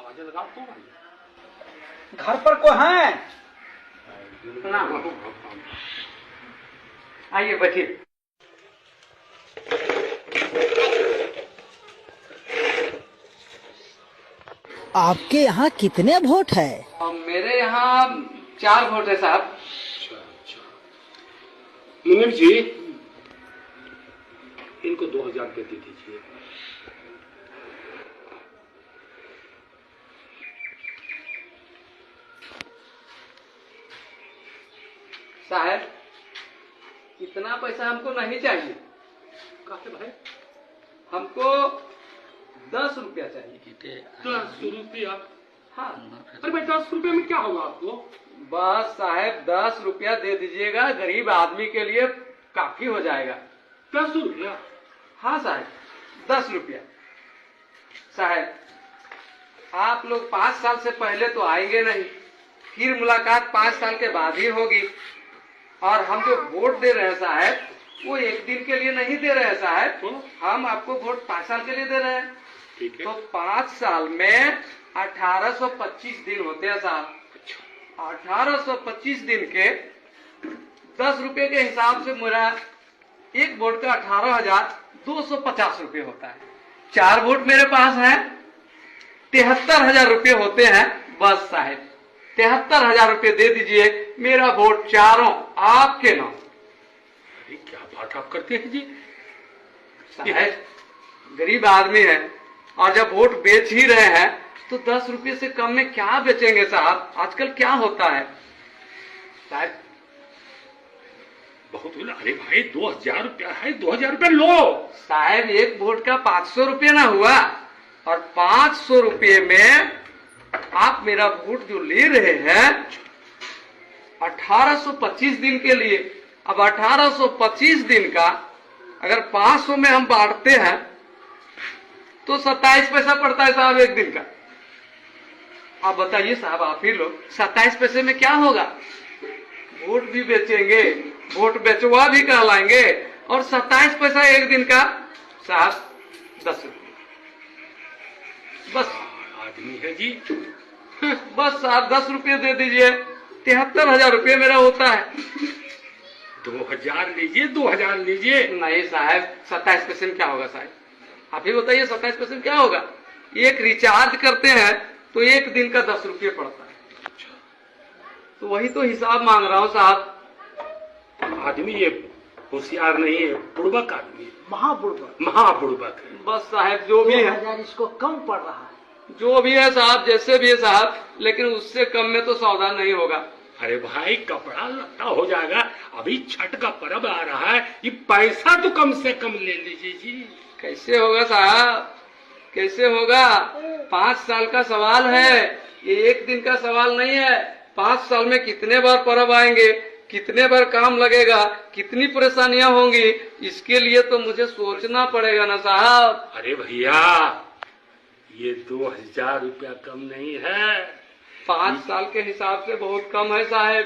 आवाज लगा तो घर पर को है? आइए बैठिए। आपके यहाँ कितने वोट है? मेरे यहाँ 4 वोट है साहब। अच्छा। मुनीर जी, इनको 2000 रुपये दे दीजिए। साहब इतना पैसा हमको नहीं चाहिए। काहे भाई? हमको 10 रुपया चाहिए। 10 रुपया? हाँ। अरे भाई 10 रुपये में क्या होगा आपको? बस साहब 10 रुपया दे दीजिएगा, गरीब आदमी के लिए काफी हो जाएगा। 10 रुपया? हाँ साहब 10 रुपया। साहब आप लोग 5 साल से पहले तो आएंगे नहीं, फिर मुलाकात 5 साल के बाद ही होगी। और हम जो वोट दे रहे हैं साहब, वो 1 दिन के लिए नहीं दे रहे हैं साहब, हम आपको वोट 5 साल के लिए दे रहे हैं। ठीक है। तो 5 साल में 1825 दिन होते हैं साहब। 1825 दिन के 10 रुपए के हिसाब से मेरा एक वोट का 18,250 रुपये होता है। 4 वोट मेरे पास है, 73,000 रुपये होते हैं। बस साहब 73,000 रुपये दे दीजिए, मेरा वोट चारों आपके नाम। अरे क्या बात आप करते हैं जी? साहब गरीब आदमी है, और जब वोट बेच ही रहे हैं तो 10 रुपये से कम में क्या बेचेंगे साहब? आजकल क्या होता है साहब? बहुत बोला। अरे भाई 2000 रुपया है, 2000 रुपया लो। साहब एक वोट का 500 रुपये ना हुआ, और 500 रुपये में आप मेरा वोट जो ले रहे हैं 1825 दिन के लिए। अब 1825 दिन का अगर 500 में हम बांटते हैं तो 27 पैसा पड़ता है साहब एक दिन का। आप बताइए साहब, आप ही लोग 27 पैसे में क्या होगा? वोट भी बेचेंगे, वोट बेचवा भी कहलाएंगे, और 27 पैसा एक दिन का साहब 10 रुपये। बस आदमी है जी। बस साहब 10 रुपये दे दीजिए, 73,000 रुपये मेरा होता है। 2000 लीजिए, 2000 लीजिए। नहीं साहब 27 पैसे में क्या होगा साहब? आप ही बताइए 27 पैसे में क्या होगा? एक रिचार्ज करते हैं तो एक दिन का 10 रुपये पड़ता है। तो वही तो हिसाब मांग रहा हूँ साहब। आदमी ये होशियार नहीं है, बुड़बक आदमी है, महाबुड़बक। महाबुड़बक है। बस साहब जो भी है, 2000 इसको कम पड़ रहा है। जो भी है साहब, जैसे भी है साहब, लेकिन उससे कम में तो सौदा नहीं होगा। अरे भाई कपड़ा लत्ता हो जाएगा, अभी छठ का पर्व आ रहा है, ये पैसा तो कम से कम ले लीजिए जी। कैसे होगा साहब, कैसे होगा? 5 साल का सवाल है, ये एक दिन का सवाल नहीं है। 5 साल में कितने बार पर्व आएंगे, कितने बार काम लगेगा, कितनी परेशानियां होंगी, इसके लिए तो मुझे सोचना पड़ेगा ना साहब। अरे भैया ये 2000 रुपया कम नहीं है। 5 साल के हिसाब से बहुत कम है साहब,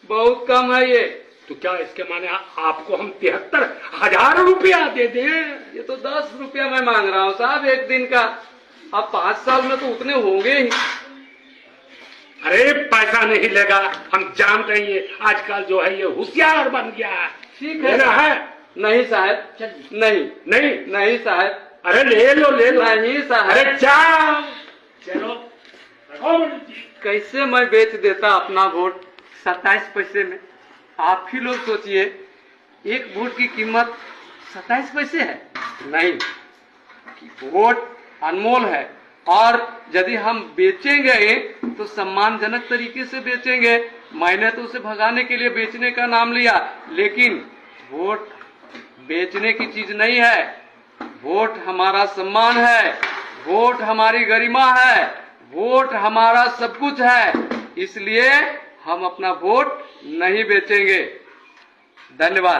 बहुत कम है ये। तो क्या इसके माने आपको हम 73,000 रुपया दे दें? ये तो 10 रुपया मैं मांग रहा हूँ साहब एक दिन का। अब 5 साल में तो उतने होंगे ही। अरे पैसा नहीं लेगा, हम जानते हैं ये आजकल जो है ये होशियार बन गया है। ठीक है लेना है? नहीं साहब, नहीं नहीं नहीं साहब, अरे ले लो ले लो। नहीं साहब। अरे जाओ चलो। कैसे मैं बेच देता अपना वोट 27 पैसे में? आप ही लोग सोचिए, एक वोट की कीमत 27 पैसे है। नहीं, वोट अनमोल है, और यदि हम बेचेंगे तो सम्मानजनक तरीके से बेचेंगे। मैंने तो उसे भगाने के लिए बेचने का नाम लिया, लेकिन वोट बेचने की चीज नहीं है। वोट हमारा सम्मान है, वोट हमारी गरिमा है, वोट हमारा सब कुछ है। इसलिए हम अपना वोट नहीं बेचेंगे। धन्यवाद।